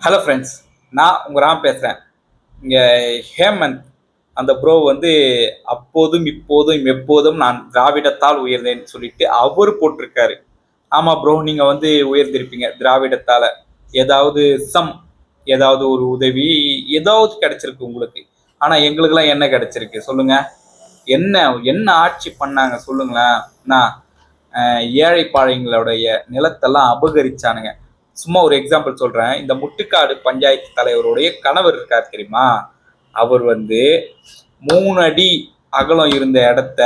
Hello friends, நான் உங்கள் ராம் பேசுகிறேன். இங்கே ஹேமந்த் அந்த ப்ரோ வந்து அப்போதும் இப்போதும் எப்போதும் நான் திராவிடத்தால் உயர்ந்தேன்னு சொல்லிட்டு அவர் போட்டிருக்காரு. ஆமாம் ப்ரோ, நீங்கள் வந்து உயர்ந்திருப்பீங்க திராவிடத்தால். ஏதாவது ஏதாவது ஒரு உதவி ஏதாவது கிடைச்சிருக்கு உங்களுக்கு. ஆனால் எங்களுக்கெல்லாம் என்ன கிடைச்சிருக்கு சொல்லுங்கள். என்ன என்ன ஆட்சி பண்ணாங்க சொல்லுங்களேன். நான் ஏழை பாழைங்களுடைய நிலத்தெல்லாம் அபகரிச்சானுங்க. சும்மா ஒரு எக்ஸாம்பிள் சொல்றேன். இந்த முட்டுக்காடு பஞ்சாயத்து தலைவருடைய கணவர் இருக்கார் தெரியுமா? அவர் வந்து 3 அடி அகலம் இருந்த இடத்த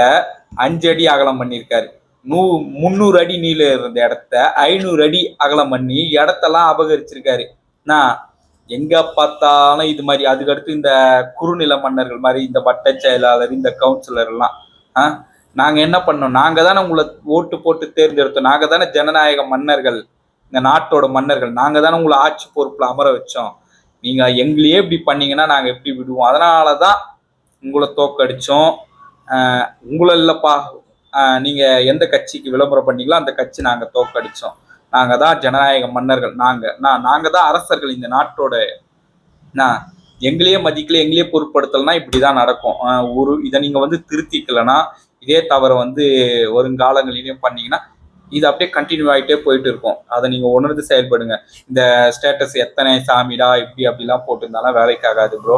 5 அடி அகலம் பண்ணியிருக்காரு. 300 அடி நீளம் இருந்த இடத்த 500 அடி அகலம் பண்ணி இடத்தெல்லாம் அபகரிச்சிருக்காரு. நான் எங்க பார்த்தாலும் இது மாதிரி. அதுக்கடுத்து இந்த குறுநில மன்னர்கள் மாதிரி இந்த வட்ட செயலாளர், இந்த கவுன்சிலர் எல்லாம் நாங்க என்ன பண்ணோம்? நாங்க தானே உங்களை ஓட்டு போட்டு தேர்ந்தெடுத்தோம். நாங்க தானே ஜனநாயக மன்னர்கள், இந்த நாட்டோட மன்னர்கள். நாங்க தானே உங்களை ஆட்சி பொறுப்புல அமர வச்சோம். நீங்க எங்களையே இப்படி பண்ணீங்கன்னா நாங்க எப்படி விடுவோம்? அதனாலதான் உங்களை தோக்கடிச்சோம். உங்களை இல்லப்பா, நீங்க எந்த கட்சிக்கு விளம்பரம் பண்ணீங்களோ அந்த கட்சி நாங்க தோக்கடிச்சோம். நாங்க தான் ஜனநாயக மன்னர்கள். நாங்க தான் அரசர்கள் இந்த நாட்டோட. எங்களையே மதிக்கல, எங்களையே பொருட்படுத்தலைன்னா இப்படிதான் நடக்கும். இதை நீங்க வந்து திருத்திக்கலன்னா, இதே தவிர வந்து வருங்காலங்களிலையும் பண்ணீங்கன்னா இது அப்படியே கண்டினியூ ஆகிட்டே போயிட்டு இருக்கும். அதை நீங்க உணர்ந்து செயல்படுங்க. இந்த ஸ்டேட்டஸ் எத்தனை சாமிடா இப்படி அப்படிலாம் போட்டிருந்தாலும் வேலைக்கு ஆகாது ப்ரோ.